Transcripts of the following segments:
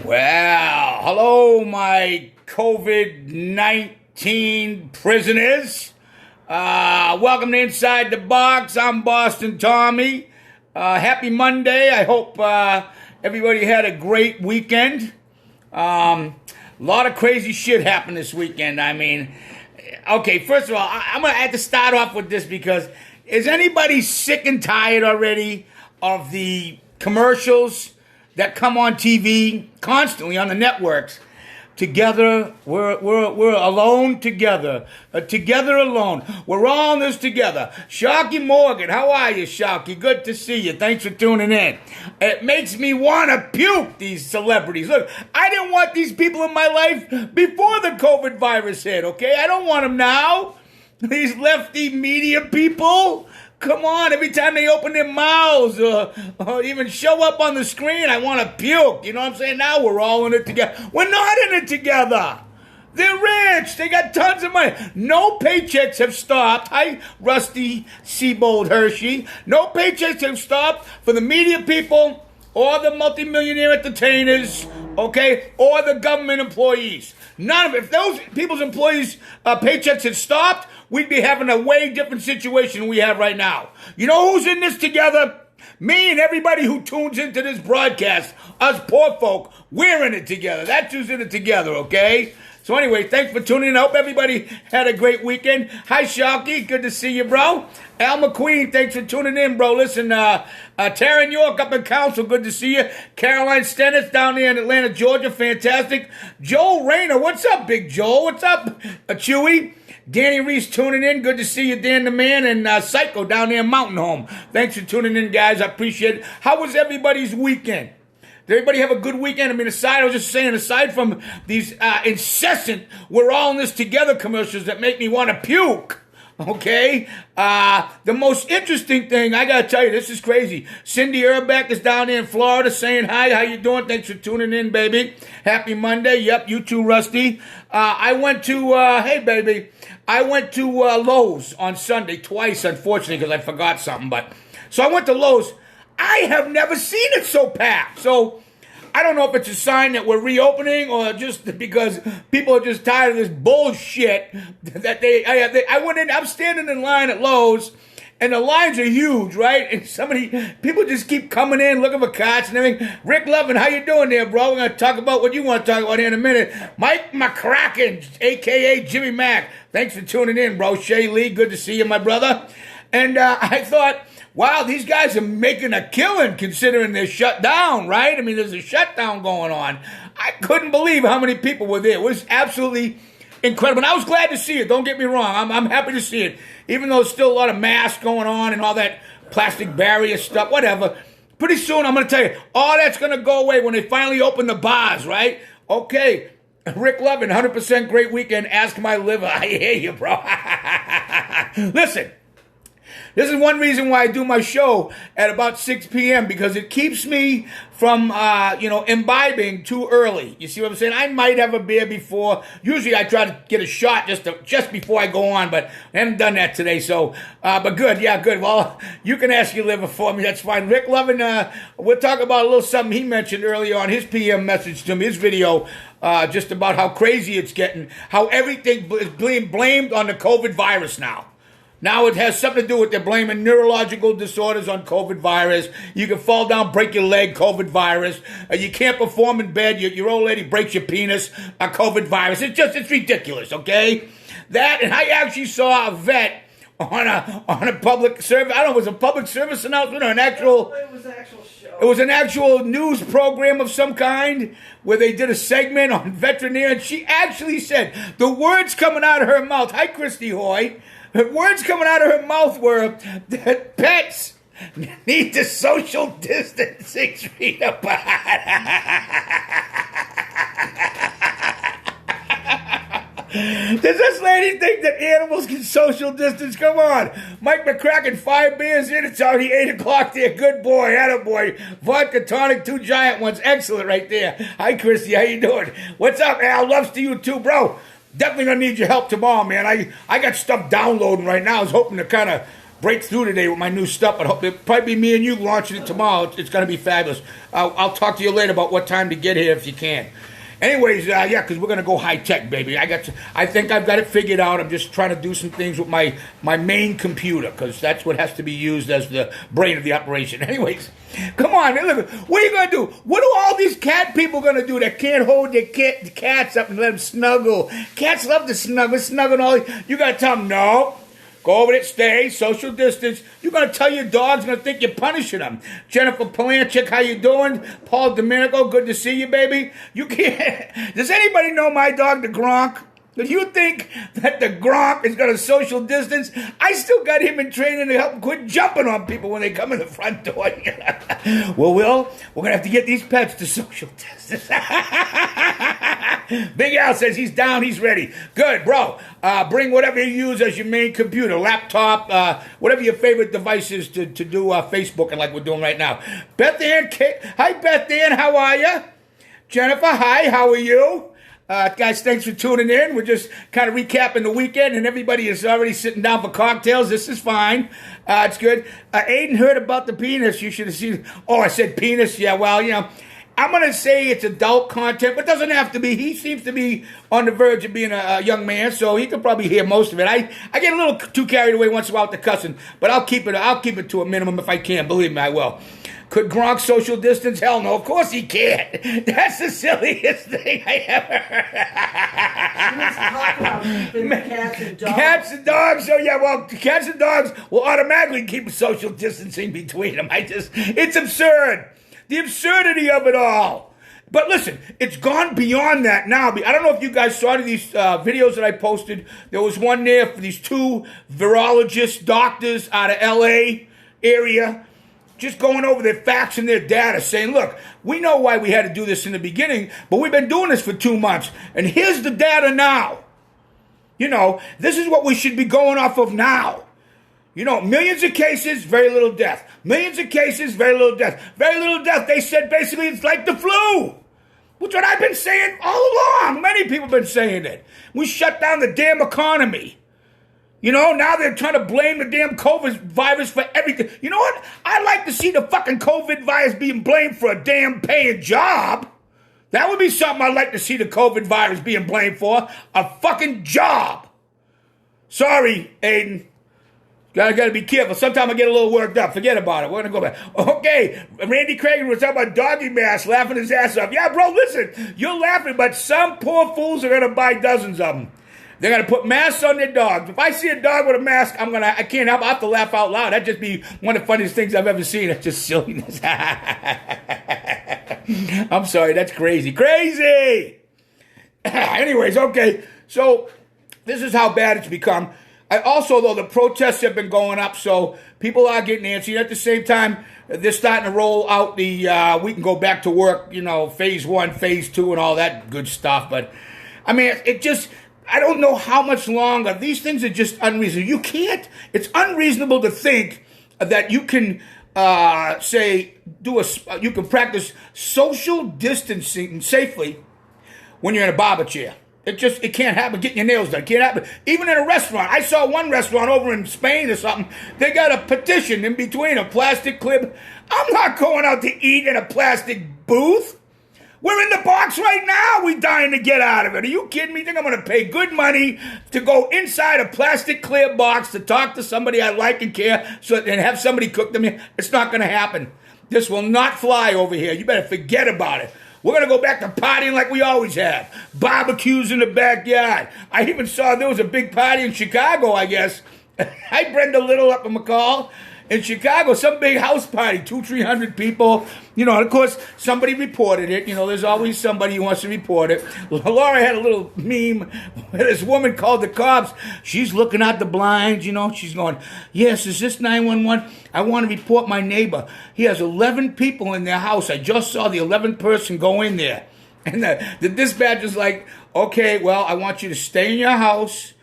Well, hello, my COVID-19 prisoners. Welcome to Inside the Box. I'm Boston Tommy. Happy Monday. I hope everybody had a great weekend. A lot of crazy shit happened this weekend. I mean, okay, first of all, I'm going to have to start off with this because is anybody sick and tired already of the commercials that come on TV constantly on the networks? Together, we're alone together. Together alone. We're all in this together. Sharky Morgan, how are you, Sharky? Good to see you. Thanks for tuning in. It makes me want to puke, these celebrities. Look, I didn't want these people in my life before the COVID virus hit, okay? I don't want them now. These lefty media people. Come on, every time they open their mouths or even show up on the screen, I want to puke. You know what I'm saying? Now we're all in it together. We're not in it together. They're rich. They got tons of money. No paychecks have stopped. Hi, Rusty Siebold Hershey. No paychecks have stopped for the media people or the multimillionaire entertainers, okay, or the government employees. None of it. If those people's employees' paychecks had stopped, we'd be having a way different situation than we have right now. You know who's in this together? Me and everybody who tunes into this broadcast. Us poor folk, we're in it together. That's who's in it together, okay? So anyway, thanks for tuning in. I hope everybody had a great weekend. Hi, Sharky. Good to see you, bro. Al McQueen, thanks for tuning in, bro. Listen, Taryn York up in Council, good to see you. Caroline Stennis down there in Atlanta, Georgia, fantastic. Joel Rayner, what's up, Big Joel? What's up, Chewy? Danny Reese tuning in. Good to see you, Dan the Man, and Psycho down there in Mountain Home. Thanks for tuning in, guys. I appreciate it. How was everybody's weekend? Did everybody have a good weekend? I mean, I was just saying, aside from these incessant "we're all in this together" commercials that make me want to puke, okay? The most interesting thing, I got to tell you, this is crazy. Cindy Erbeck is down there in Florida saying hi. How you doing? Thanks for tuning in, baby. Happy Monday. Yep, you too, Rusty. I went to Lowe's on Sunday twice, unfortunately, because I forgot something. So I went to Lowe's. I have never seen it so packed. So I don't know if it's a sign that we're reopening or just because people are just tired of this bullshit that I went in, I'm standing in line at Lowe's and the lines are huge, right? And people just keep coming in looking for carts and everything. Rick Lovin, how you doing there, bro? We're going to talk about what you want to talk about here in a minute. Mike McCracken, a.k.a. Jimmy Mack. Thanks for tuning in, bro. Shay Lee, good to see you, my brother. And I thought, wow, these guys are making a killing considering they're shut down, right? I mean, there's a shutdown going on. I couldn't believe how many people were there. It was absolutely incredible. And I was glad to see it. Don't get me wrong. I'm happy to see it. Even though there's still a lot of masks going on and all that plastic barrier stuff, whatever. Pretty soon, I'm going to tell you, all that's going to go away when they finally open the bars, right? Okay. Rick Lovin, 100% great weekend. Ask my liver. I hear you, bro. Listen. This is one reason why I do my show at about 6 p.m. because it keeps me from, imbibing too early. You see what I'm saying? I might have a beer before. Usually I try to get a shot just before I go on, but I haven't done that today. So, but good. Yeah, good. Well, you can ask your liver for me. That's fine. Rick Lovin, we'll talk about a little something he mentioned earlier on his PM message to me, his video, just about how crazy it's getting, how everything is being blamed on the COVID virus now. Now it has something to do with they're blaming neurological disorders on COVID virus. You can fall down, break your leg, COVID virus. You can't perform in bed, your old lady breaks your penis, COVID virus. It's ridiculous, okay? That, and I actually saw a vet on a public service, I don't know, was it a public service announcement or an actual... It was an actual show. It was an actual news program of some kind where they did a segment on veterinary, and she actually said, the words coming out of her mouth, hi Christy Hoy, the words coming out of her mouth were that pets need to social distance 6 feet apart. Does this lady think that animals can social distance? Come on. Mike McCracken, 5 beers in. It's already 8 o'clock there. Good boy. Attaboy. Vodka tonic, 2 giant ones. Excellent right there. Hi, Christy. How you doing? What's up, Al? Loves to you too, bro. Definitely gonna need your help tomorrow, man. I got stuff downloading right now. I was hoping to kind of break through today with my new stuff, but it'll probably be me and you launching it tomorrow. It's going to be fabulous. I'll talk to you later about what time to get here if you can. Anyways, yeah, because we're going to go high-tech, baby. I think I've got it figured out. I'm just trying to do some things with my main computer, because that's what has to be used as the brain of the operation. Anyways, come on, man. Look, what are you going to do? What are all these cat people going to do that can't hold their cats up and let them snuggle? Cats love to snuggle and all. You got to tell them, no. Go over there, stay, social distance. You're going to tell your dog's going to think you're punishing them. Jennifer Palanchik, how you doing? Paul Domenico, good to see you, baby. You can't. Does anybody know my dog, the Gronk? Do you think that the Gronk is going to social distance? I still got him in training to help him quit jumping on people when they come in the front door. Well, Will, we're going to have to get these pets to social distance. Big Al says he's down, he's ready. Good, bro. Bring whatever you use as your main computer, laptop, whatever your favorite device is to do Facebook and like we're doing right now. Beth Ann, hi Beth Ann, how are you? Jennifer, hi, how are you? Guys, thanks for tuning in. We're just kind of recapping the weekend, and everybody is already sitting down for cocktails. This is fine. It's good. Aiden heard about the penis. You should have seen. Oh, I said penis. Yeah, well, I'm going to say it's adult content, but it doesn't have to be. He seems to be on the verge of being a young man, so he could probably hear most of it. I get a little too carried away once in a while with the cussing, but I'll keep it to a minimum if I can. Believe me, I will. Could Gronk social distance? Hell no. Of course he can't. That's the silliest thing I ever heard. Cats and dogs. Cats and dogs. So yeah, well, cats and dogs will automatically keep social distancing between them. It's absurd. The absurdity of it all. But listen, it's gone beyond that now. I don't know if you guys saw these videos that I posted. There was one there for these two virologist doctors out of L.A. area, just going over their facts and their data, saying, look, we know why we had to do this in the beginning, but we've been doing this for 2 months, and here's the data now. This is what we should be going off of now. Millions of cases, very little death. Millions of cases, very little death. Very little death. They said basically it's like the flu, which is what I've been saying all along. Many people have been saying it. We shut down the damn economy. Now they're trying to blame the damn COVID virus for everything. You know what? I'd like to see the fucking COVID virus being blamed for a damn paying job. That would be something I'd like to see the COVID virus being blamed for. A fucking job. Sorry, Aiden. Gotta be careful. Sometimes I get a little worked up. Forget about it. We're gonna go back. Okay, Randy Craig was talking about doggy masks, laughing his ass off. Yeah, bro, listen. You're laughing, but some poor fools are gonna buy dozens of them. They're going to put masks on their dogs. If I see a dog with a mask, I can't help. I have to laugh out loud. That'd just be one of the funniest things I've ever seen. It's just silliness. I'm sorry. That's crazy. Crazy! Anyways, okay. So this is how bad it's become. Also, though, the protests have been going up, so people are getting antsy. At the same time, they're starting to roll out the we can go back to work, phase 1, phase 2, and all that good stuff. But, I don't know how much longer. These things are just unreasonable. You can't. It's unreasonable to think that you can you can practice social distancing safely when you're in a barber chair. It can't happen. Getting your nails done. It can't happen. Even in a restaurant. I saw one restaurant over in Spain or something. They got a petition in between, a plastic clip. I'm not going out to eat in a plastic booth. We're in the box right now. We're dying to get out of it. Are you kidding me? You think I'm going to pay good money to go inside a plastic clear box to talk to somebody I like and care and have somebody cook them here? It's not going to happen. This will not fly over here. You better forget about it. We're going to go back to partying like we always have. Barbecues in the backyard. I even saw there was a big party in Chicago, I guess. Hi, Brenda Little up in McCall. In Chicago, some big house party, 200-300 people. And of course, somebody reported it. There's always somebody who wants to report it. Laura had a little meme where this woman called the cops. She's looking out the blinds, She's going, yes, is this 911? I want to report my neighbor. He has 11 people in their house. I just saw the 11th person go in there. And the dispatcher's like, okay, well, I want you to stay in your house.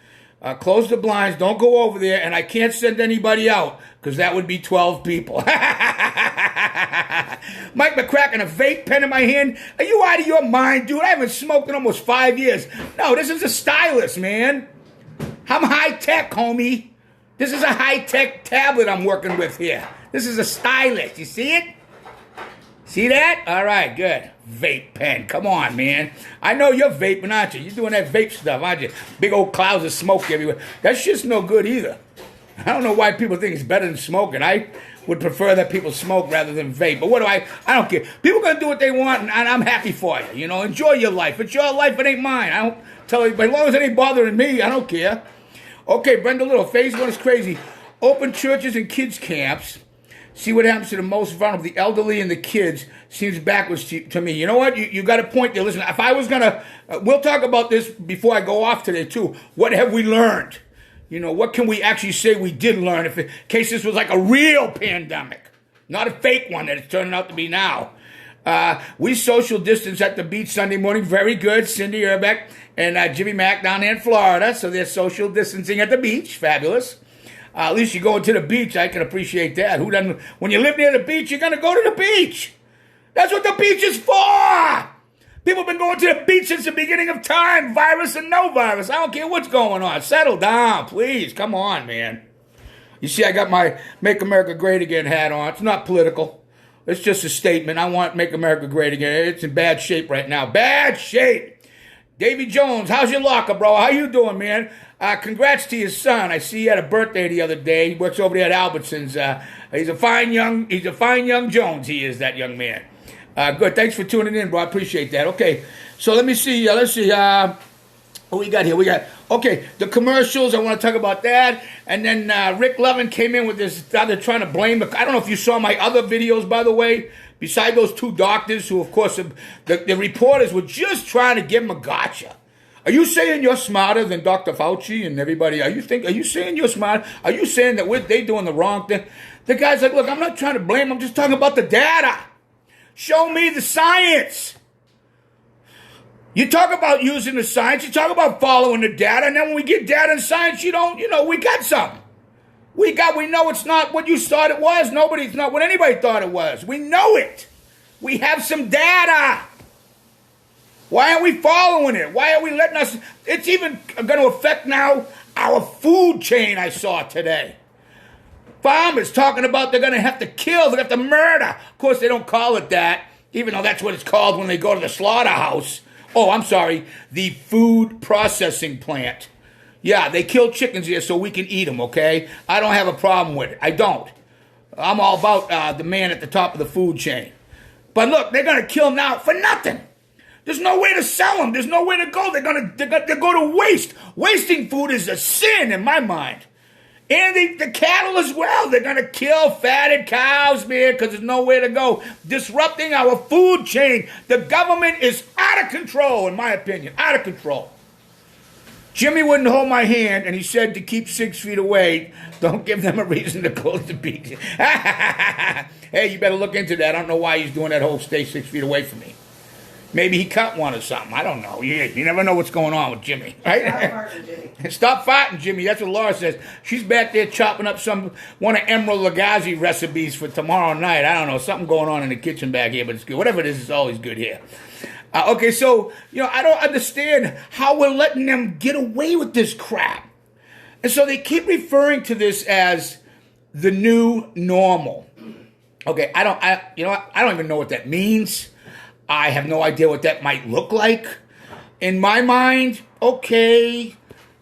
Close the blinds. Don't go over there. And I can't send anybody out because that would be 12 people. Mike McCracken, a vape pen in my hand. Are you out of your mind, dude? I haven't smoked in almost 5 years. No, this is a stylus, man. I'm high tech, homie. This is a high-tech tablet I'm working with here. This is a stylus. You see it? See that? All right, good. Vape pen. Come on, man. I know you're vaping, aren't you? You're doing that vape stuff, aren't you? Big old clouds of smoke everywhere. That shit's no good either. I don't know why people think it's better than smoking. I would prefer that people smoke rather than vape. But what do I don't care. People are going to do what they want, and I'm happy for you. You know, enjoy your life. It's your life. It ain't mine. I don't tell you. But as long as it ain't bothering me, I don't care. Okay, Brenda Little. Phase 1 is crazy. Open churches and kids camps. See what happens to the most vulnerable, the elderly and the kids. Seems backwards to me. You know what? You got a point there. Listen, if I was going to... we'll talk about this before I go off today, too. What have we learned? You know, what can we actually say we did learn in case this was like a real pandemic, not a fake one that it's turning out to be now? We social distance at the beach Sunday morning. Very good. Cindy Urbeck and Jimmy Mack down there in Florida. So they're social distancing at the beach. Fabulous. At least you're going to the beach. I can appreciate that. Who doesn't? When you live near the beach, you're going to go to the beach. That's what the beach is for. People have been going to the beach since the beginning of time, virus and no virus. I don't care what's going on. Settle down, please. Come on, man. You see, I got my Make America Great Again hat on. It's not political. It's just a statement. I want Make America Great Again. It's in bad shape right now. Bad shape. Davy Jones, how's your locker, bro? How you doing, man? Congrats to your son. I see he had a birthday the other day. He works over there at Albertsons. He's a fine young Jones. He is, that young man. Good. Thanks for tuning in, bro. I appreciate that. Okay. So let me see. Let's see. What we got here? Okay, the commercials. I want to talk about that. And then Rick Levin came in with this. They're trying to blame. I don't know if you saw my other videos, by the way. Beside those two doctors who, of course, the reporters were just trying to give him a gotcha. Are you saying you're smarter than Dr. Fauci and everybody? Are you saying you're smart? Are you saying that they doing the wrong thing? The guy's like, look, I'm not trying to blame. I'm just talking about the data. Show me the science. You talk about using the science. You talk about following the data. And then when we get data and science, we got something. We know it's not what you thought it was. It's not what anybody thought it was. We know it. We have some data. Why aren't we following it? Why are we letting us? It's even going to affect now our food chain, I saw today. Farmers talking about they're going to have to kill, they're going to have to murder. Of course, they don't call it that, even though that's what it's called when they go to the slaughterhouse. Oh, I'm sorry, the food processing plant. Yeah, they kill chickens here so we can eat them, okay? I don't have a problem with it. I don't. I'm all about the man at the top of the food chain. But look, they're going to kill them now for nothing. There's no way to sell them. There's no way to go. They're going to go to waste. Wasting food is a sin in my mind. And the cattle as well. They're going to kill fatted cows, man, because there's no way to go. Disrupting our food chain. The government is out of control, in my opinion. Out of control. Jimmy wouldn't hold my hand, and he said to keep 6 feet away. Don't give them a reason to close the beach. Hey, you better look into that. I don't know why he's doing that whole stay 6 feet away from me. Maybe he cut one or something. I don't know. You never know what's going on with Jimmy. Right? Stop farting, Jimmy. Stop farting, Jimmy. That's what Laura says. She's back there chopping up one of Emerald Lagasse recipes for tomorrow night. I don't know. Something going on in the kitchen back here, but it's good. Whatever it is, it's always good here. Okay, so, I don't understand how we're letting them get away with this crap. And so they keep referring to this as the new normal. Okay, I don't even know what that means. I have no idea what that might look like. In my mind, okay, we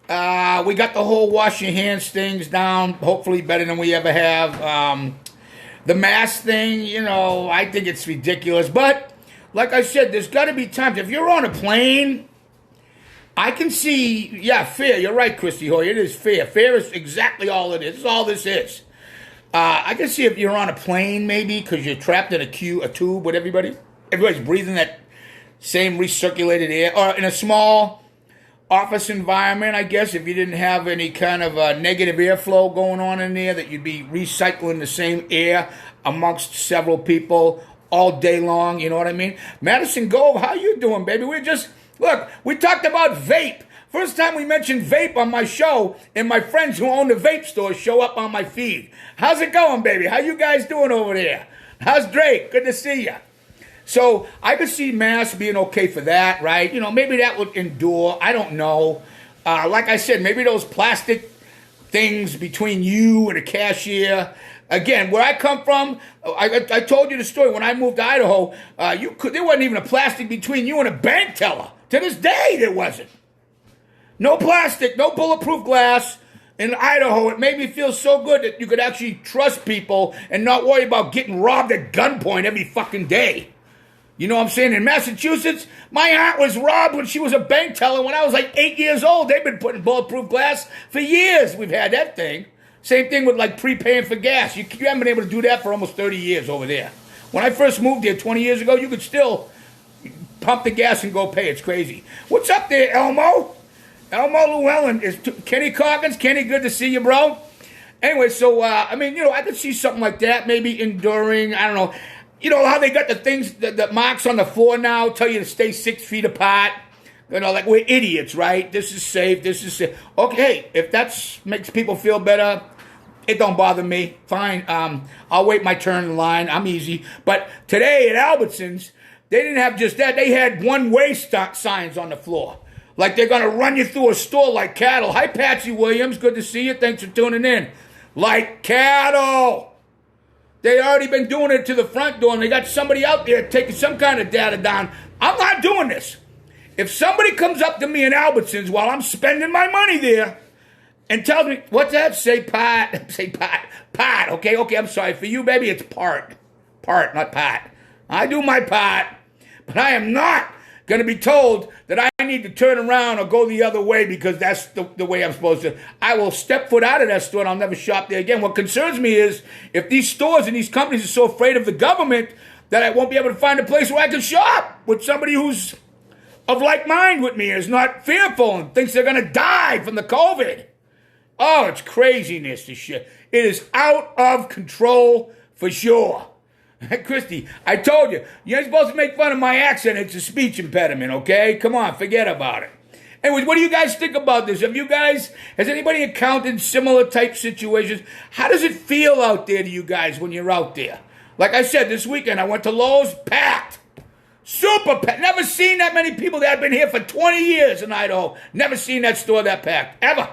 got the whole wash your hands things down, hopefully better than we ever have. The mask thing, I think it's ridiculous. But, like I said, there's got to be times. If you're on a plane, I can see, fear. You're right, Christy Hoy. It is fear. Fear is exactly all it is. It's all this is. I can see if you're on a plane, maybe, because you're trapped in a tube with everybody's breathing that same recirculated air, or in a small office environment, I guess, if you didn't have any kind of negative airflow going on in there, that you'd be recycling the same air amongst several people all day long, you know what I mean? Madison Gove, how you doing, baby? We talked about vape. First time we mentioned vape on my show, and my friends who own the vape store show up on my feed. How's it going, baby? How you guys doing over there? How's Drake? Good to see you. So I could see masks being okay for that, right? Maybe that would endure. I don't know. Like I said, maybe those plastic things between you and a cashier. Again, where I come from, I told you the story. When I moved to Idaho, there wasn't even a plastic between you and a bank teller. To this day, there wasn't. No plastic, no bulletproof glass. In Idaho, it made me feel so good that you could actually trust people and not worry about getting robbed at gunpoint every fucking day. You know what I'm saying? In Massachusetts, my aunt was robbed when she was a bank teller when I was like 8 years old. They've been putting bulletproof glass for years. We've had that thing. Same thing with like prepaying for gas. You haven't been able to do that for almost 30 years over there. When I first moved here 20 years ago, you could still pump the gas and go pay. It's crazy. What's up there, Elmo? Elmo Llewellyn is Kenny Coggins. Kenny, good to see you, bro. Anyway, so, I could see something like that, maybe enduring, I don't know. You know how they got the things, the marks on the floor now, tell you to stay 6 feet apart? You know, like we're idiots, right? This is safe, this is safe. Okay, if that makes people feel better, it don't bother me. Fine, I'll wait my turn in line. I'm easy. But today at Albertsons, they didn't have just that. They had one-way signs on the floor. Like they're going to run you through a store like cattle. Hi, Patsy Williams. Good to see you. Thanks for tuning in. Like cattle. They already been doing it to the front door, and they got somebody out there taking some kind of data down. I'm not doing this. If somebody comes up to me in Albertsons while I'm spending my money there and tells me, what's that? Say pot. Say pot. Pot. Okay, I'm sorry. For you, baby, it's part. Part, not pot. I do my part, but I am not going to be told that I need to turn around or go the other way because that's the way I'm supposed to. I will step foot out of that store and I'll never shop there again. What concerns me is if these stores and these companies are so afraid of the government that I won't be able to find a place where I can shop with somebody who's of like mind with me, is not fearful and thinks they're going to die from the COVID. Oh, it's craziness, this shit. It is out of control for sure. Christy, I told you, you ain't supposed to make fun of my accent. It's a speech impediment, okay? Come on, forget about it. Anyways, what do you guys think about this? Has anybody encountered similar type situations? How does it feel out there to you guys when you're out there? Like I said, this weekend I went to Lowe's, packed. Super packed. Never seen that many people that have been here for 20 years in Idaho. Never seen that store that packed, ever.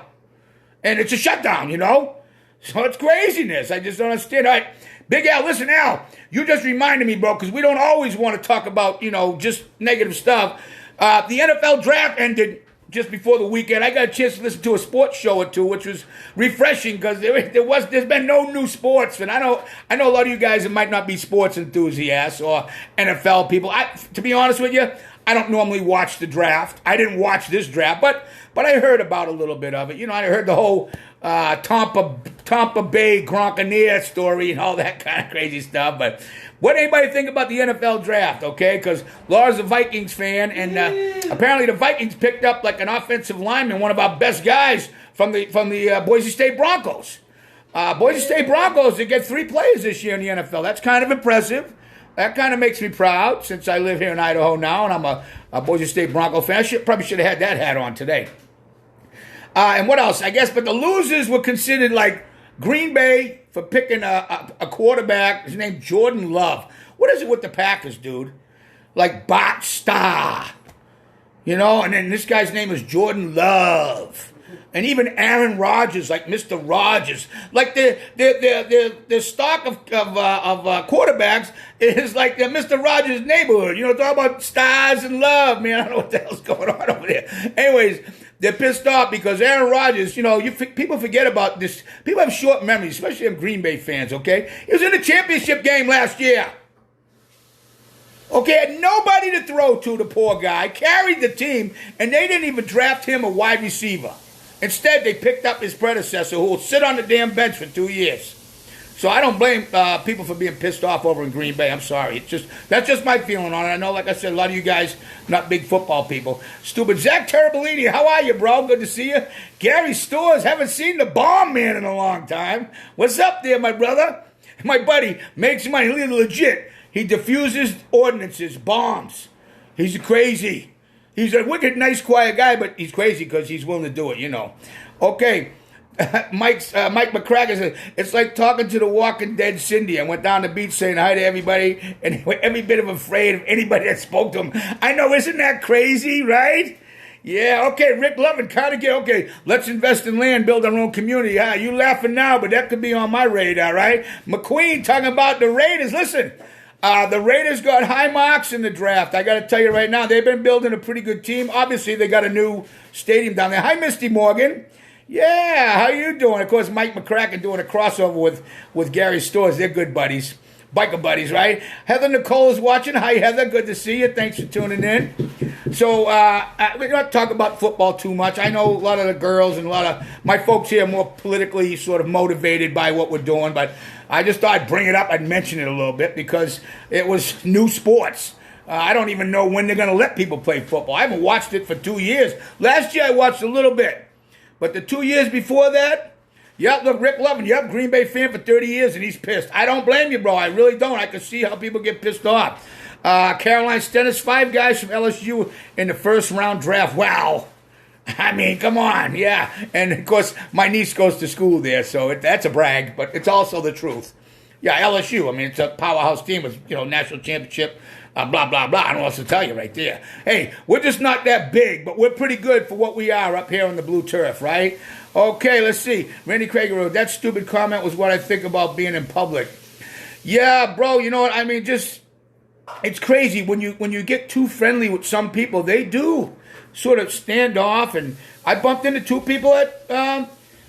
And it's a shutdown, you know? So it's craziness. I just don't understand. All right. Big Al, listen, Al, you just reminded me, bro, because we don't always want to talk about, just negative stuff. The NFL draft ended just before the weekend. I got a chance to listen to a sports show or two, which was refreshing because there's been no new sports. And I know a lot of you guys that might not be sports enthusiasts or NFL people. To be honest with you, I don't normally watch the draft. I didn't watch this draft, but I heard about a little bit of it. I heard the whole Tampa Bay Gronkaneer story and all that kind of crazy stuff. But what did anybody think about the NFL draft, okay? Because Laura's a Vikings fan, and apparently the Vikings picked up like an offensive lineman, one of our best guys from the Boise State Broncos. Boise State Broncos, they get 3 players this year in the NFL. That's kind of impressive. That kind of makes me proud since I live here in Idaho now, and I'm a Boise State Bronco fan. I probably should have had that hat on today. And what else? I guess, but the losers were considered like Green Bay for picking a quarterback. His name's Jordan Love. What is it with the Packers, dude? Like Bart Starr. And then this guy's name is Jordan Love. And even Aaron Rodgers, like Mr. Rogers. Like the stock of quarterbacks is like Mr. Rogers' neighborhood. Talk about stars and love, man. I don't know what the hell's going on over there. Anyways, they're pissed off because Aaron Rodgers, people forget about this. People have short memories, especially Green Bay fans, okay? He was in the championship game last year. Okay, had nobody to throw to, the poor guy. Carried the team, and they didn't even draft him a wide receiver. Instead, they picked up his predecessor, who will sit on the damn bench for 2 years. So I don't blame people for being pissed off over in Green Bay. I'm sorry. That's just my feeling on it. I know, like I said, a lot of you guys not big football people. Stupid. Zach Terbolini, how are you, bro? Good to see you. Gary Stores, haven't seen the bomb man in a long time. What's up there, my brother? My buddy makes money. Legit. He diffuses ordinances, bombs. He's crazy. He's a wicked, nice, quiet guy, but he's crazy because he's willing to do it, Okay. Mike McCracken says, it's like talking to the Walking Dead Cindy. I went down the beach saying hi to everybody, and every bit of afraid of anybody that spoke to him. I know, isn't that crazy, right? Yeah, okay, Rick Lovin, kind of get, okay, let's invest in land, build our own community. You laughing now, but that could be on my radar, right? McQueen talking about the Raiders. Listen, the Raiders got high marks in the draft. I got to tell you right now, they've been building a pretty good team. Obviously, they got a new stadium down there. Hi, Misty Morgan. Yeah, how you doing? Of course, Mike McCracken doing a crossover with Gary Stores. They're good buddies. Biker buddies, right? Heather Nicole is watching. Hi, Heather. Good to see you. Thanks for tuning in. So, we're not talking about football too much. I know a lot of the girls and a lot of my folks here are more politically sort of motivated by what we're doing, but I just thought I'd bring it up. I'd mention it a little bit because it was new sports. I don't even know when they're going to let people play football. I haven't watched it for 2 years. Last year I watched a little bit, but the 2 years before that, yep, look, Rick Lovin, yep, Green Bay fan for 30 years, and he's pissed. I don't blame you, bro. I really don't. I can see how people get pissed off. Caroline Stennis, 5 guys from LSU in the first round draft. Wow. I mean, come on, yeah. And, of course, my niece goes to school there, so that's a brag, but it's also the truth. Yeah, LSU, I mean, it's a powerhouse team with, national championship, blah, blah, blah. I don't know what else to tell you right there. Hey, we're just not that big, but we're pretty good for what we are up here on the blue turf, right? Okay, let's see. Randy Craig wrote, that stupid comment was what I think about being in public. Yeah, bro, you know what? I mean, just, it's crazy. When you get too friendly with some people, they do sort of stand off. And I bumped into 2 people at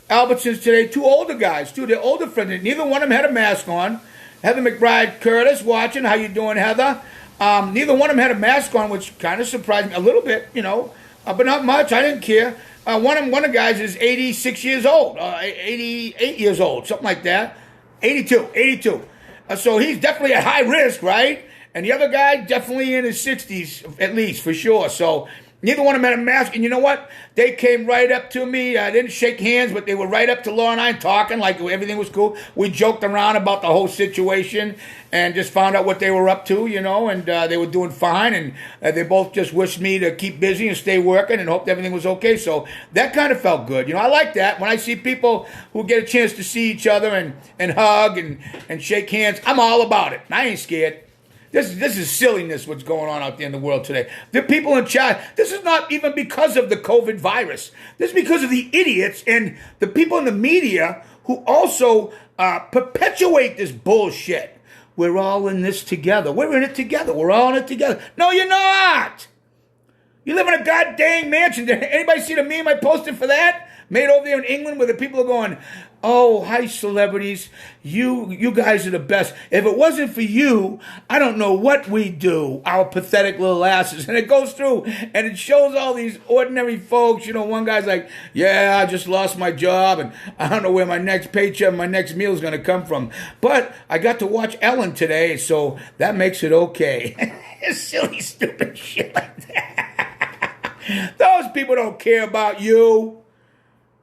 Albertsons today, 2 older guys, too. They're older friends. Neither one of them had a mask on. Heather McBride Curtis watching. How you doing, Heather? Neither one of them had a mask on, which kind of surprised me a little bit, but not much. I didn't care. One of the guys is 86 years old, 88 years old, something like that. 82. So he's definitely at high risk, right? And the other guy definitely in his 60s, at least, for sure. So neither one of them had a mask. And you know what? They came right up to me. I didn't shake hands, but they were right up to Laura and I talking like everything was cool. We joked around about the whole situation and just found out what they were up to, and they were doing fine. And they both just wished me to keep busy and stay working and hoped everything was okay. So that kind of felt good. I like that. When I see people who get a chance to see each other and hug and shake hands, I'm all about it. I ain't scared. This is silliness what's going on out there in the world today. The people in chat, this is not even because of the COVID virus. This is because of the idiots and the people in the media who also perpetuate this bullshit. We're all in this together. We're in it together. We're all in it together. No, you're not. You live in a goddamn mansion. Did anybody see the meme I posted for that? Made over there in England where the people are going, oh, hi, celebrities. You guys are the best. If it wasn't for you, I don't know what we'd do, our pathetic little asses. And it goes through, and it shows all these ordinary folks. One guy's like, yeah, I just lost my job, and I don't know where my next paycheck, my next meal is going to come from. But I got to watch Ellen today, so that makes it okay. Silly, stupid shit like that. Those people don't care about you.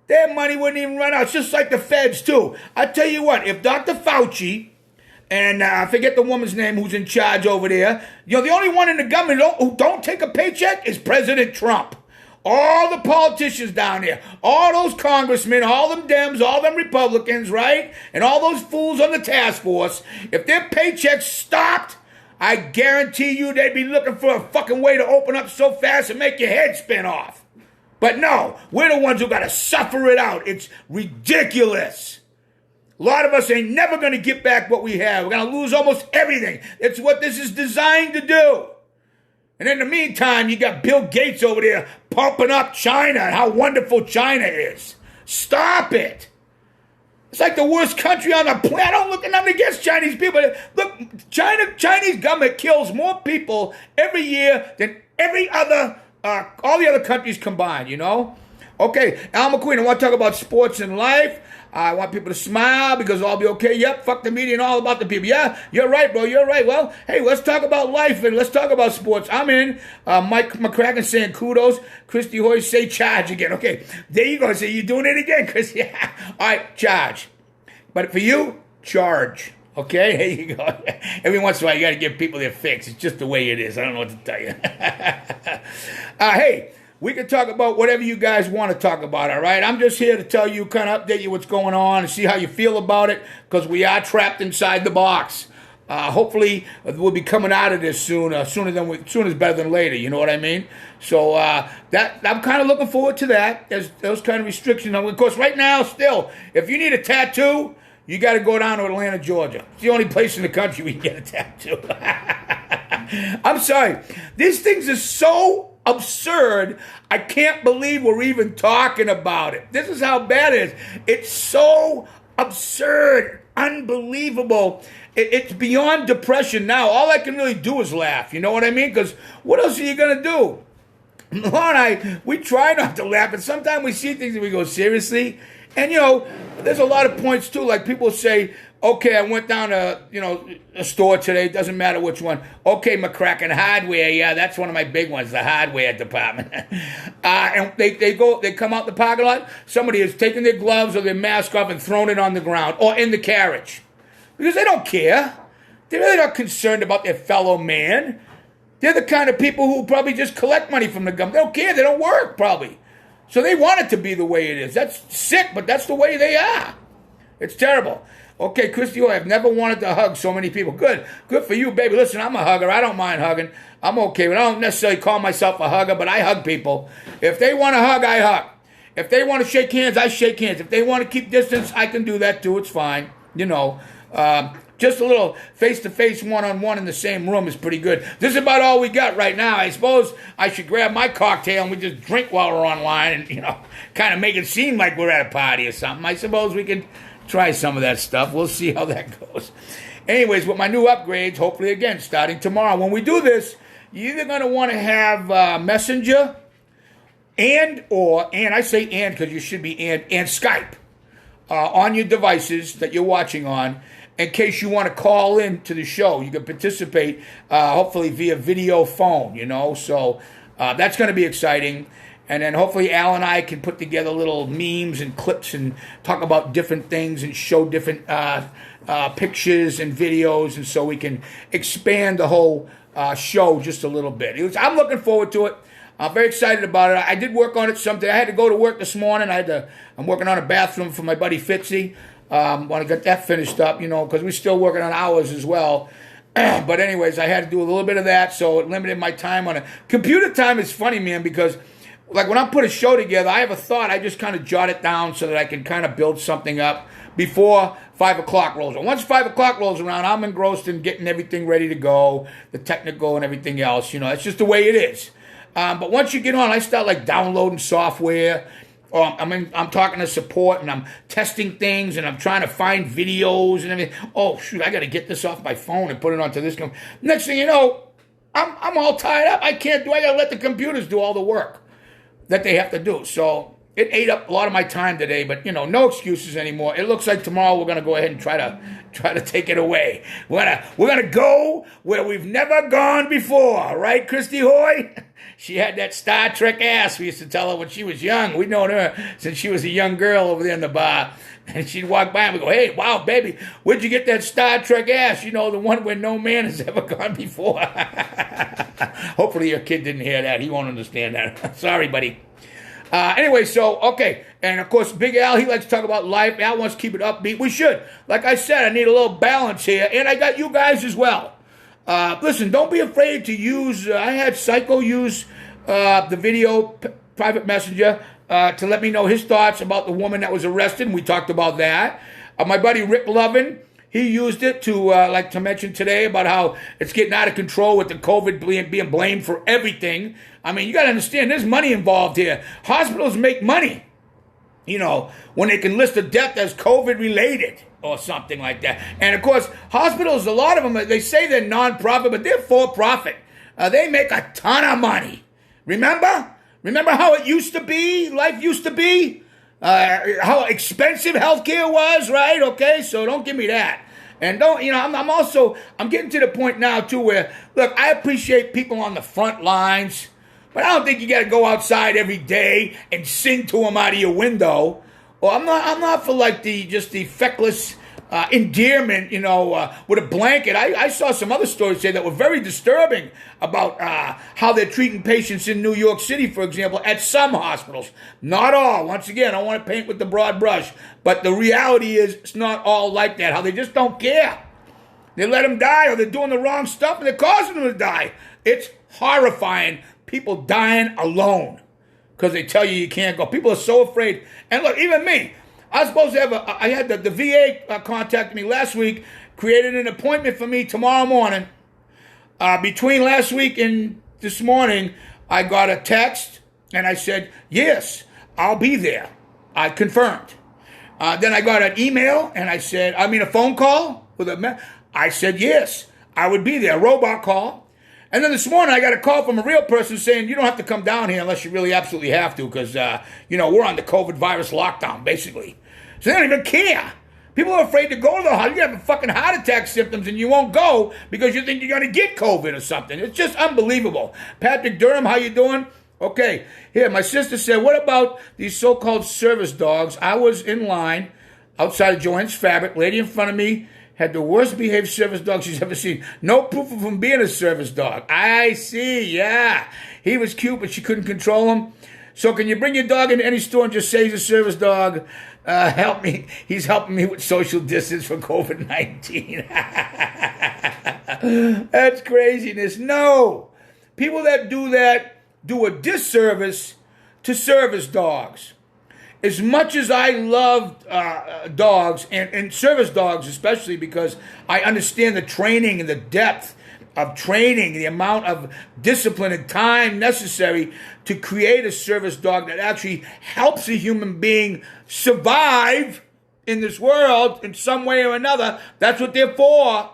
Their money wouldn't even run out. It's just like the feds, too. I tell you what, if Dr. Fauci, and I forget the woman's name who's in charge over there, the only one in the government who don't take a paycheck is President Trump. All the politicians down there, all those congressmen, all them Dems, all them Republicans, right? And all those fools on the task force, if their paychecks stopped, I guarantee you they'd be looking for a fucking way to open up so fast and make your head spin off. But no, we're the ones who got to suffer it out. It's ridiculous. A lot of us ain't never going to get back what we have. We're going to lose almost everything. It's what this is designed to do. And in the meantime, you got Bill Gates over there pumping up China and how wonderful China is. Stop it. It's like the worst country on the planet. I don't look at nothing against Chinese people. Look, Chinese government kills more people every year than every other all the other countries combined, Okay, Al McQueen, I want to talk about sports and life. I want people to smile because it'll all be okay. Yep, fuck the media and all about the people. Yeah, you're right, bro. You're right. Well, hey, let's talk about life and let's talk about sports. I'm in. Mike McCracken saying kudos. Christy Hoy say charge again. Okay, there you go. So you're doing it again, Chris. Yeah. All right, charge. But for you, charge. Okay, there you go. Every once in a while, you got to give people their fix. It's just the way it is. I don't know what to tell you. Hey, we can talk about whatever you guys want to talk about, all right? I'm just here to tell you, kind of update you what's going on and see how you feel about it because we are trapped inside the box. hopefully we'll be coming out of this soon. Sooner is better than later. You know what I mean? So that I'm kind of looking forward to that. There's those kind of restrictions. Of course, right now, still, if you need a tattoo, you got to go down to Atlanta, Georgia. It's the only place in the country we can get a tattoo. I'm sorry. These things are so absurd. I can't believe we're even talking about it. This is how bad it is. It's so absurd, unbelievable. It's beyond depression now. All I can really do is laugh. You know what I mean? Because what else are you going to do? Laura and I, we try not to laugh, but sometimes we see things and we go, seriously? And, there's a lot of points, too. Like people say, okay, I went down to, a store today. Doesn't matter which one. Okay, McCracken Hardware. Yeah, that's one of my big ones, the hardware department. And they come out the parking lot. Somebody has taken their gloves or their mask off and thrown it on the ground or in the carriage. Because they don't care. They're really not concerned about their fellow man. They're the kind of people who probably just collect money from the government. They don't care. They don't work, probably. So they want it to be the way it is. That's sick, but that's the way they are. It's terrible. Okay, Christy, I've never wanted to hug so many people. Good for you, baby. Listen, I'm a hugger. I don't mind hugging. I'm okay. But I don't necessarily call myself a hugger, but I hug people. If they want to hug, I hug. If they want to shake hands, I shake hands. If they want to keep distance, I can do that too. It's fine. Just a little face-to-face, one-on-one in the same room is pretty good. This is about all we got right now. I suppose I should grab my cocktail and we just drink while we're online and, kind of make it seem like we're at a party or something. I suppose we could try some of that stuff. We'll see how that goes. Anyways, with my new upgrades, hopefully, again, starting tomorrow. When we do this, you're either going to want to have Messenger and I say and because you should be and Skype on your devices that you're watching on. In case you want to call in to the show, you can participate, hopefully via video phone, So that's going to be exciting. And then hopefully Al and I can put together little memes and clips and talk about different things and show different pictures and videos. And so we can expand the whole show just a little bit. I'm looking forward to it. I'm very excited about it. I did work on it something. I had to go to work this morning. I'm working on a bathroom for my buddy Fitzy. Want to get that finished up, because we're still working on ours as well. But anyways, I had to do a little bit of that, so it limited my time on it. Computer time is funny, man, because like when I put a show together, I have a thought. I just kind of jot it down so that I can kind of build something up before 5 o'clock rolls around. Once 5 o'clock rolls around, I'm engrossed in getting everything ready to go, the technical and everything else. It's just the way it is. But once you get on, I start like downloading software. I'm talking to support and I'm testing things and I'm trying to find videos and everything. Oh, shoot, I got to get this off my phone and put it onto this. Next thing you know, I'm all tied up. I got to let the computers do all the work that they have to do. So it ate up a lot of my time today, but no excuses anymore. It looks like tomorrow we're going to go ahead and try to take it away. We're gonna go where we've never gone before, right, Christy Hoy? She had that Star Trek ass, we used to tell her when she was young. We'd known her since she was a young girl over there in the bar. And she'd walk by and we'd go, hey, wow, baby, where'd you get that Star Trek ass? The one where no man has ever gone before. Hopefully your kid didn't hear that. He won't understand that. Sorry, buddy. Anyway, so, okay. And, of course, Big Al, he likes to talk about life. Al wants to keep it upbeat. We should. Like I said, I need a little balance here. And I got you guys as well. Listen, don't be afraid to use, I had Psycho use the video private messenger to let me know his thoughts about the woman that was arrested, and we talked about that. My buddy Rick Lovin, he used it to mention today about how it's getting out of control with the COVID being blamed for everything. I mean, you got to understand, there's money involved here. Hospitals make money, when they can list a death as COVID-related or something like that. And, of course, hospitals, a lot of them, they say they're non-profit, but they're for-profit. They make a ton of money. Remember how it used to be? Life used to be? How expensive healthcare was, right? Okay, so don't give me that. And I'm getting to the point now, too, where, look, I appreciate people on the front lines, but I don't think you got to go outside every day and sing to them out of your window. Or I'm not for like the feckless endearment, with a blanket. I saw some other stories today that were very disturbing about how they're treating patients in New York City, for example, at some hospitals. Not all. Once again, I don't want to paint with the broad brush, but the reality is it's not all like that. How they just don't care. They let them die, or they're doing the wrong stuff and they're causing them to die. It's horrifying. People dying alone because they tell you can't go. People are so afraid. And look, even me, I was supposed to have I had the VA contacted me last week, created an appointment for me tomorrow morning. Between last week and this morning, I got a text and I said, yes, I'll be there. I confirmed. Then I got an email and I said, a phone call with I said, yes, I would be there. A robot call. And then this morning I got a call from a real person saying, you don't have to come down here unless you really absolutely have to because, we're on the COVID virus lockdown, basically. So they don't even care. People are afraid to go to the hospital. You have fucking heart attack symptoms and you won't go because you think you're going to get COVID or something. It's just unbelievable. Patrick Durham, how you doing? Okay, here, my sister said, what about these so-called service dogs? I was in line outside of Joann's Fabric. Lady in front of me had the worst behaved service dog she's ever seen. No proof of him being a service dog. I see, yeah. He was cute, but she couldn't control him. So can you bring your dog into any store and just say he's a service dog? Help me. He's helping me with social distance for COVID-19. That's craziness. No. People that do that do a disservice to service dogs. As much as I love dogs, and service dogs especially, because I understand the training and the depth of training, the amount of discipline and time necessary to create a service dog that actually helps a human being survive in this world in some way or another. That's what they're for.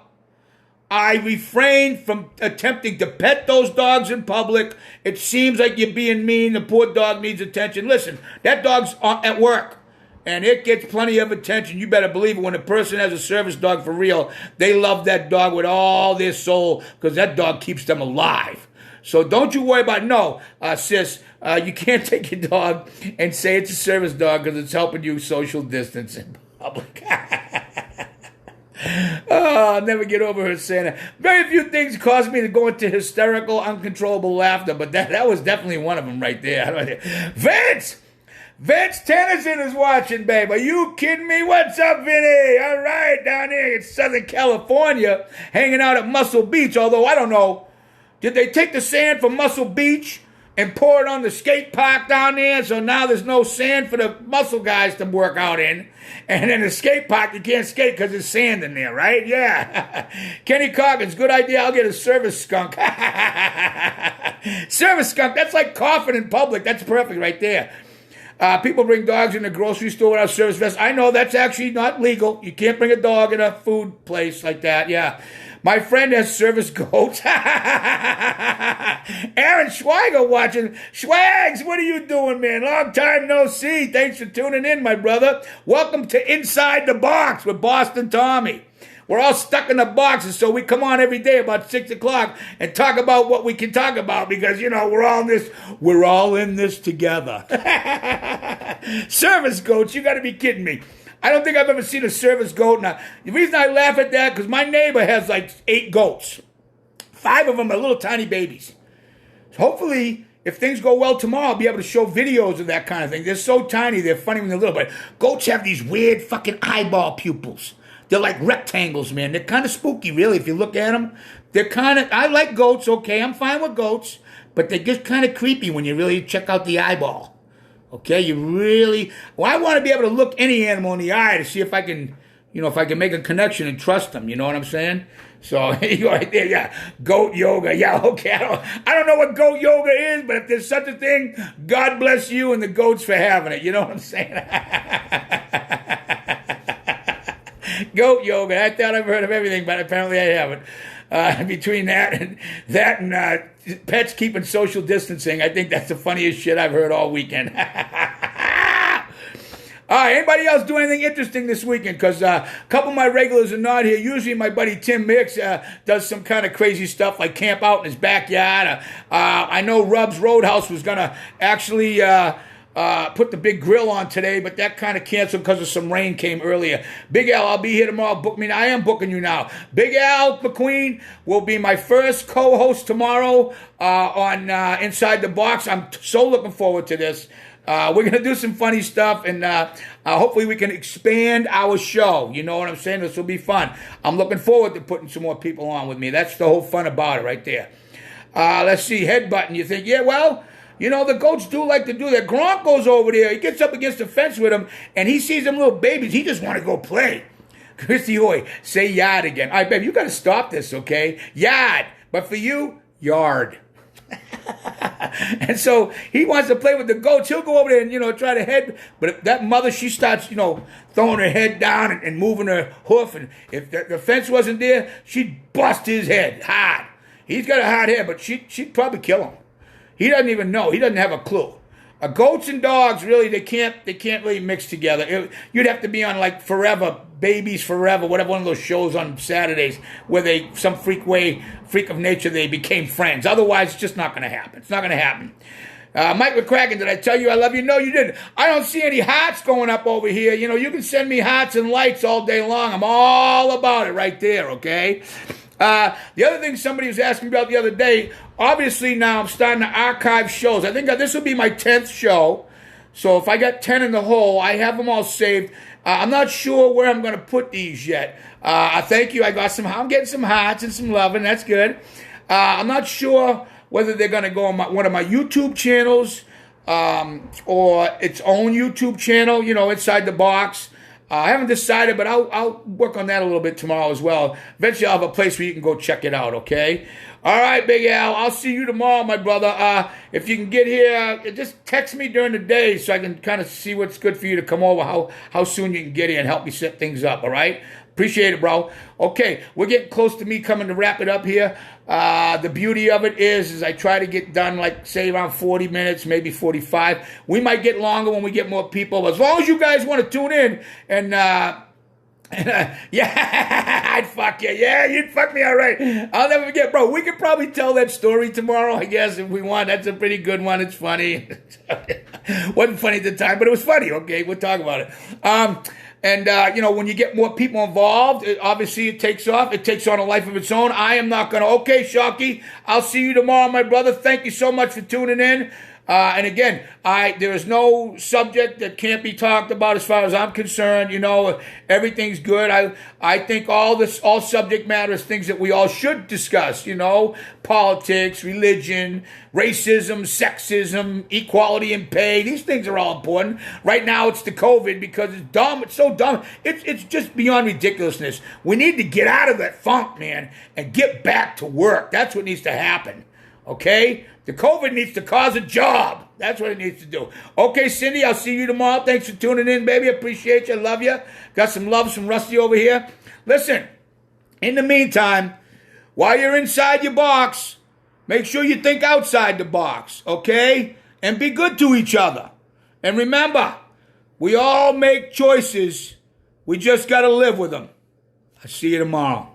I refrain from attempting to pet those dogs in public. It seems like you're being mean. The poor dog needs attention. Listen, that dog's at work, and it gets plenty of attention. You better believe it. When a person has a service dog for real, they love that dog with all their soul because that dog keeps them alive. So don't you worry about, sis, you can't take your dog and say it's a service dog because it's helping you social distance in public. Oh, I'll never get over her saying that. Very few things cause me to go into hysterical, uncontrollable laughter, but that was definitely one of them right there. Vince Tennyson is watching, babe. Are you kidding me? What's up, Vinny? All right, down here in Southern California, hanging out at Muscle Beach, although I don't know. Did they take the sand from Muscle Beach and pour it on the skate park down there, so now there's no sand for the muscle guys to work out in? And in the skate park, you can't skate because there's sand in there, right? Yeah. Kenny Coggins, good idea. I'll get a service skunk. Service skunk, that's like coughing in public. That's perfect right there. People bring dogs in the grocery store without service vest. I know that's actually not legal. You can't bring a dog in a food place like that, yeah. My friend has service goats. Aaron Schweiger watching. Schwags, what are you doing, man? Long time no see. Thanks for tuning in, my brother. Welcome to Inside the Box with Boston Tommy. We're all stuck in the boxes, so we come on every day about 6 o'clock and talk about what we can talk about because, we're all in this together. Service goats, you got to be kidding me. I don't think I've ever seen a service goat. Now, the reason I laugh at that, because my neighbor has like 8 goats. 5 of them are little tiny babies. So hopefully, if things go well tomorrow, I'll be able to show videos of that kind of thing. They're so tiny, they're funny when they're little. But goats have these weird fucking eyeball pupils. They're like rectangles, man. They're kind of spooky, really, if you look at them. I like goats, okay. I'm fine with goats. But they get kind of creepy when you really check out the eyeball. Okay, I want to be able to look any animal in the eye to see if I can, if I can make a connection and trust them. You know what I'm saying? So, right there, yeah. Goat yoga. Yeah, okay. I don't know what goat yoga is, but if there's such a thing, God bless you and the goats for having it. You know what I'm saying? Goat yoga. I thought I've heard of everything, but apparently I haven't. Between that and pets keeping social distancing, I think that's the funniest shit I've heard all weekend. All right, anybody else do anything interesting this weekend? Because a couple of my regulars are not here. Usually my buddy Tim Mix does some kind of crazy stuff like camp out in his backyard. I know Rub's Roadhouse was going to actually put the big grill on today, but that kind of canceled because of some rain came earlier. Big Al, I'll be here tomorrow. Book me. I am booking you now. Big Al McQueen will be my first co-host tomorrow on Inside the Box. I'm so looking forward to this. We're going to do some funny stuff, and hopefully we can expand our show. You know what I'm saying? This will be fun. I'm looking forward to putting some more people on with me. That's the whole fun about it right there. Let's see, headbutting. You think, yeah, well, you know, the goats do like to do that. Gronk goes over there. He gets up against the fence with him, and he sees them little babies. He just want to go play. Christy Hoy, say yard again. All right, babe, you got to stop this, okay? Yard. But for you, yard. And so he wants to play with the goats. He'll go over there and, you know, try to head. But if that mother, she starts, you know, throwing her head down and moving her hoof. And if the fence wasn't there, she'd bust his head hard. He's got a hard head, but she'd probably kill him. He doesn't even know. He doesn't have a clue. Goats and dogs, really, they can't really mix together. You'd have to be on, like, Forever, Babies Forever, whatever, one of those shows on Saturdays where they, some freak of nature, they became friends. Otherwise, it's just not going to happen. It's not going to happen. Mike McCracken, did I tell you I love you? No, you didn't. I don't see any hearts going up over here. You know, you can send me hearts and lights all day long. I'm all about it right there, okay? The other thing somebody was asking about the other day, obviously now I'm starting to archive shows. I think this will be my 10th show. So if I got 10 in the hole, I have them all saved. I'm not sure where I'm going to put these yet. Thank you. I'm getting some hearts and some loving. That's good. I'm not sure whether they're going to go on one of my YouTube channels or its own YouTube channel, you know, Inside the Box. I haven't decided, but I'll work on that a little bit tomorrow as well. Eventually, I'll have a place where you can go check it out, okay? All right, Big Al, I'll see you tomorrow, my brother. If you can get here, just text me during the day so I can kind of see what's good for you to come over, how soon you can get here and help me set things up, all right? Appreciate it, bro. Okay, we're getting close to me coming to wrap it up here. The beauty of it is I try to get done, like, say, around 40 minutes, maybe 45. We might get longer when we get more people. As long as you guys want to tune in and yeah, I'd fuck you. Yeah, you'd fuck me all right. I'll never forget, bro. We could probably tell that story tomorrow, I guess, if we want. That's a pretty good one. It's funny. Wasn't funny at the time, but it was funny. Okay, we'll talk about it. You know, when you get more people involved, obviously it takes off. It takes on a life of its own. I am not going to. Okay, Sharky, I'll see you tomorrow, my brother. Thank you so much for tuning in. And again, there is no subject that can't be talked about as far as I'm concerned. You know, everything's good. I think all subject matter is things that we all should discuss. You know, politics, religion, racism, sexism, equality in pay. These things are all important. Right now, it's the COVID because it's dumb. It's so dumb. It's just beyond ridiculousness. We need to get out of that funk, man, and get back to work. That's what needs to happen. Okay? The COVID needs to cause a job. That's what it needs to do. Okay, Cindy, I'll see you tomorrow. Thanks for tuning in, baby. Appreciate you. Love you. Got some love from Rusty over here. Listen, in the meantime, while you're inside your box, make sure you think outside the box, okay? And be good to each other. And remember, we all make choices. We just got to live with them. I'll see you tomorrow.